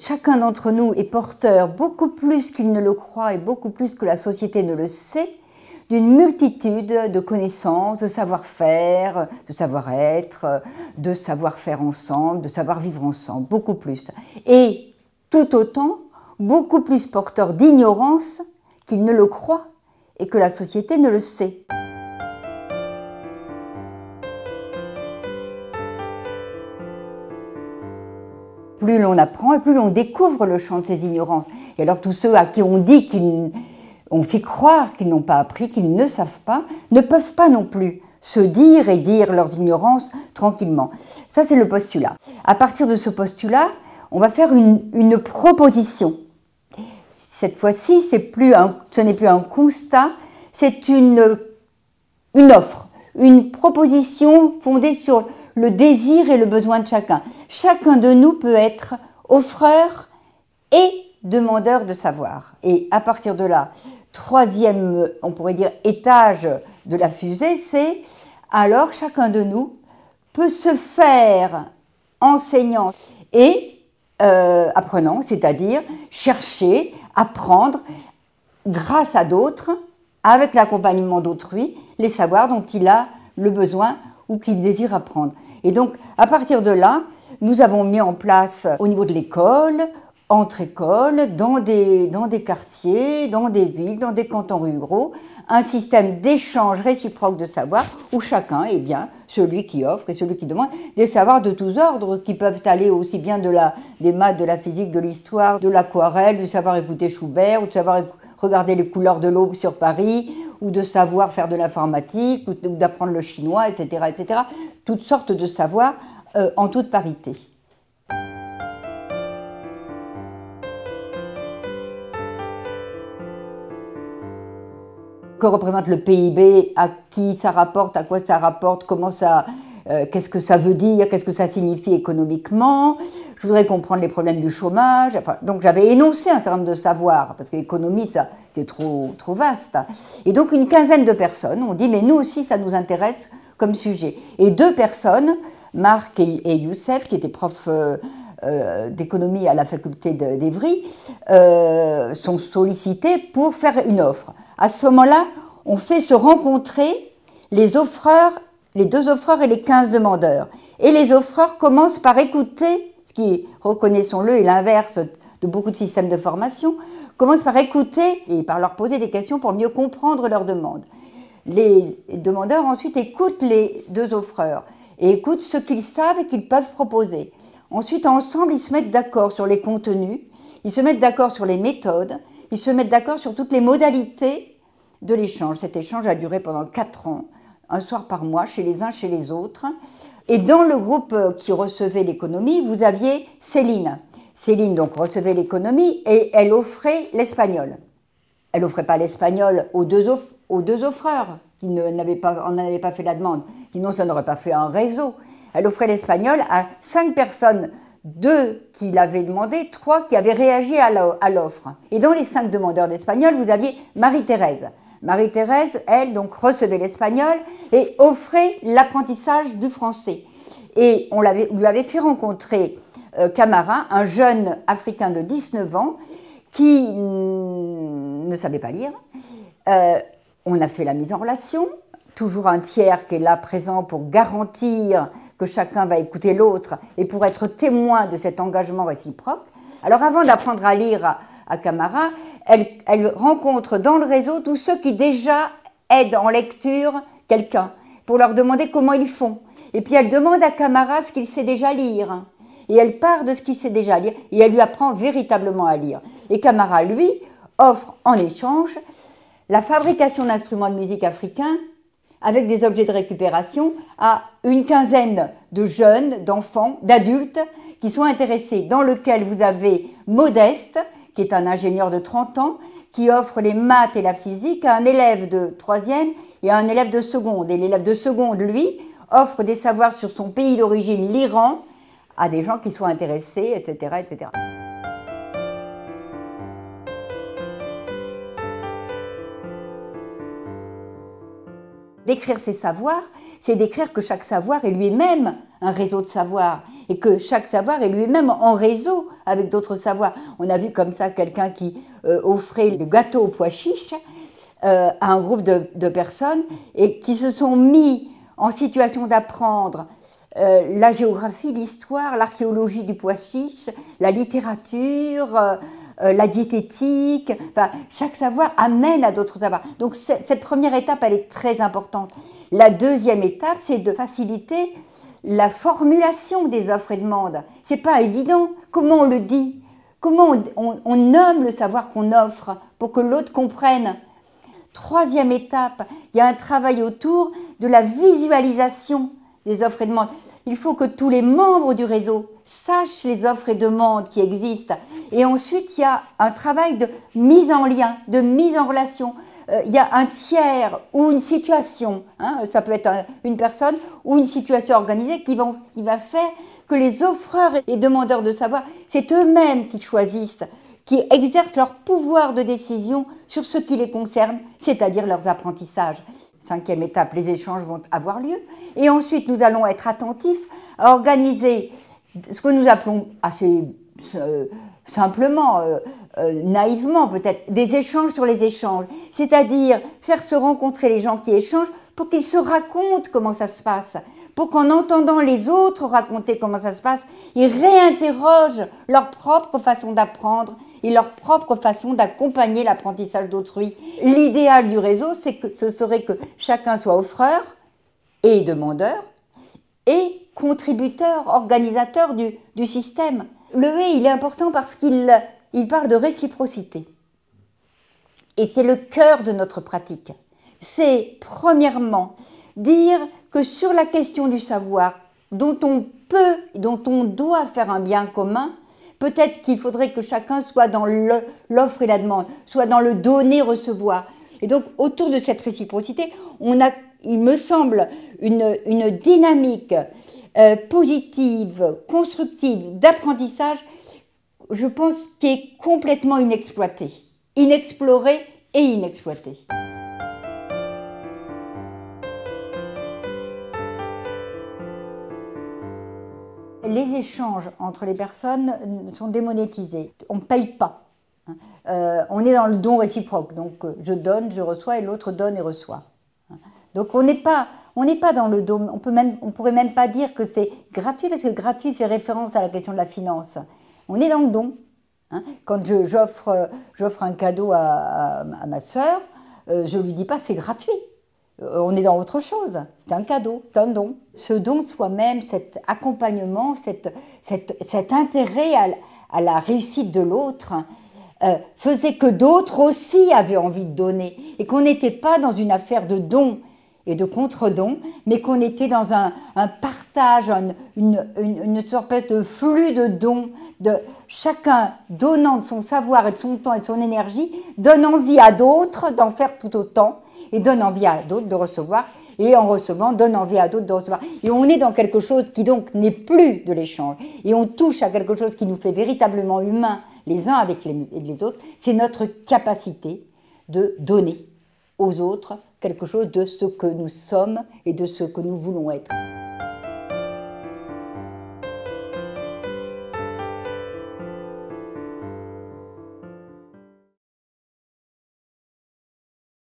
Chacun d'entre nous est porteur, beaucoup plus qu'il ne le croit et beaucoup plus que la société ne le sait, d'une multitude de connaissances, de savoir-faire, de savoir-être, de savoir-faire ensemble, de savoir-vivre ensemble, beaucoup plus. Et tout autant, beaucoup plus porteur d'ignorance qu'il ne le croit et que la société ne le sait. Plus l'on apprend et plus l'on découvre le champ de ces ignorances. Et alors tous ceux à qui on dit on fait croire qu'ils n'ont pas appris, qu'ils ne savent pas, ne peuvent pas non plus se dire et dire leurs ignorances tranquillement. Ça, c'est le postulat. À partir de ce postulat, on va faire une proposition. Cette fois-ci, ce n'est plus un constat, c'est une offre, une proposition fondée sur le désir et le besoin de chacun. Chacun de nous peut être offreur et demandeur de savoir. Et à partir de là, troisième, on pourrait dire, étage de la fusée, c'est alors chacun de nous peut se faire enseignant et apprenant, c'est-à-dire chercher, apprendre grâce à d'autres, avec l'accompagnement d'autrui, les savoirs dont il a le besoin ou qu'il désire apprendre. Et donc, à partir de là, nous avons mis en place au niveau de l'école, entre écoles, dans des quartiers, dans des villes, dans des cantons ruraux, un système d'échange réciproque de savoir où chacun est bien celui qui offre et celui qui demande des savoirs de tous ordres qui peuvent aller aussi bien des maths, de la physique, de l'histoire, de l'aquarelle, du savoir écouter Schubert ou de savoir regarder les couleurs de l'aube sur Paris ou de savoir faire de l'informatique ou d'apprendre le chinois, etc., etc. Toutes sortes de savoirs en toute parité. Que représente le PIB, à qui ça rapporte, à quoi ça rapporte, qu'est-ce que ça veut dire, qu'est-ce que ça signifie économiquement. Je voudrais comprendre les problèmes du chômage. Enfin, donc j'avais énoncé un certain nombre de savoirs, parce que l'économie, c'est trop vaste. Et donc une quinzaine de personnes ont dit, mais nous aussi, ça nous intéresse comme sujet. Et deux personnes, Marc et Youssef, qui étaient profs d'économie à la faculté d'Evry, sont sollicités pour faire une offre. À ce moment-là, on fait se rencontrer les deux offreurs et les 15 demandeurs. Et les offreurs commencent par écouter, ce qui, reconnaissons-le, est l'inverse de beaucoup de systèmes de formation, commencent par écouter et par leur poser des questions pour mieux comprendre leurs demandes. Les demandeurs ensuite écoutent les deux offreurs et écoutent ce qu'ils savent et qu'ils peuvent proposer. Ensuite, ensemble, ils se mettent d'accord sur les contenus, ils se mettent d'accord sur les méthodes, ils se mettent d'accord sur toutes les modalités de l'échange. Cet échange a duré pendant 4 ans, un soir par mois, chez les uns, chez les autres. Et dans le groupe qui recevait l'économie, vous aviez Céline. Céline donc recevait l'économie et elle offrait l'espagnol. Elle n'offrait pas l'espagnol aux deux offreurs qui n'en avaient pas fait la demande, sinon ça n'aurait pas fait un réseau. Elle offrait l'espagnol à 5 personnes, 2 qui l'avaient demandé, 3 qui avaient réagi à l'offre. Et dans les 5 demandeurs d'espagnol, vous aviez Marie-Thérèse. Marie-Thérèse, elle, donc, recevait l'espagnol et offrait l'apprentissage du français. Et on lui avait fait rencontrer Camara, un jeune Africain de 19 ans qui ne savait pas lire. On a fait la mise en relation, toujours un tiers qui est là présent pour garantir que chacun va écouter l'autre et pour être témoin de cet engagement réciproque. Alors avant d'apprendre à lire à Camara, elle rencontre dans le réseau tous ceux qui déjà aident en lecture quelqu'un pour leur demander comment ils font. Et puis elle demande à Camara ce qu'il sait déjà lire. Et elle part de ce qu'il sait déjà lire et elle lui apprend véritablement à lire. Et Camara, lui, offre en échange la fabrication d'instruments de musique africains avec des objets de récupération à une quinzaine de jeunes, d'enfants, d'adultes qui sont intéressés, dans lequel vous avez Modeste, qui est un ingénieur de 30 ans, qui offre les maths et la physique à un élève de 3e et à un élève de seconde. Et l'élève de seconde, lui, offre des savoirs sur son pays d'origine, l'Iran, à des gens qui sont intéressés, etc., etc. Décrire ces savoirs, c'est décrire que chaque savoir est lui-même un réseau de savoir et que chaque savoir est lui-même en réseau avec d'autres savoirs. On a vu comme ça quelqu'un qui offrait le gâteau aux pois chiches à un groupe de personnes et qui se sont mis en situation d'apprendre la géographie, l'histoire, l'archéologie du pois chiche, la littérature, la diététique. Enfin, chaque savoir amène à d'autres savoirs. Donc cette première étape, elle est très importante. La deuxième étape, c'est de faciliter la formulation des offres et demandes. C'est pas évident. Comment on le dit? Comment on nomme le savoir qu'on offre pour que l'autre comprenne? Troisième étape, il y a un travail autour de la visualisation des offres et demandes. Il faut que tous les membres du réseau sachent les offres et demandes qui existent. Et ensuite, il y a un travail de mise en lien, de mise en relation. Il y a un tiers ou une situation, hein, ça peut être une personne ou une situation organisée qui va faire que les offreurs et demandeurs de savoir, c'est eux-mêmes qui choisissent, qui exercent leur pouvoir de décision sur ce qui les concerne, c'est-à-dire leurs apprentissages. Cinquième étape, les échanges vont avoir lieu. Et ensuite, nous allons être attentifs à organiser ce que nous appelons assez simplement, naïvement peut-être, des échanges sur les échanges. C'est-à-dire faire se rencontrer les gens qui échangent pour qu'ils se racontent comment ça se passe. Pour qu'en entendant les autres raconter comment ça se passe, ils réinterrogent leur propre façon d'apprendre et leur propre façon d'accompagner l'apprentissage d'autrui. L'idéal du réseau, ce serait que chacun soit offreur et demandeur et contributeur, organisateur du système. Le et, il est important parce qu'il parle de réciprocité. Et c'est le cœur de notre pratique. C'est, premièrement, dire que sur la question du savoir, dont on doit faire un bien commun, peut-être qu'il faudrait que chacun soit dans l'offre et la demande, soit dans le donner-recevoir. Et donc, autour de cette réciprocité, on a, il me semble, une dynamique positive, constructive, d'apprentissage, je pense, qui est complètement inexploitée, inexplorée et inexploitée. Les échanges entre les personnes sont démonétisés. On ne paye pas. On est dans le don réciproque. Donc je donne, je reçois et l'autre donne et reçoit. Donc on n'est pas dans le don. On pourrait même pas dire que c'est gratuit parce que gratuit fait référence à la question de la finance. On est dans le don. Quand j'offre un cadeau à ma sœur, je ne lui dis pas c'est gratuit. On est dans autre chose, c'est un cadeau, c'est un don. Ce don soi-même, cet accompagnement, cet intérêt à la réussite de l'autre faisait que d'autres aussi avaient envie de donner et qu'on n'était pas dans une affaire de don et de contre-don, mais qu'on était dans un partage, une sorte de flux de dons, de chacun donnant de son savoir et de son temps et de son énergie, donne envie à d'autres d'en faire tout autant, et donne envie à d'autres de recevoir, et en recevant, donne envie à d'autres de recevoir. Et on est dans quelque chose qui donc n'est plus de l'échange, et on touche à quelque chose qui nous fait véritablement humains les uns avec les autres, c'est notre capacité de donner aux autres quelque chose de ce que nous sommes et de ce que nous voulons être.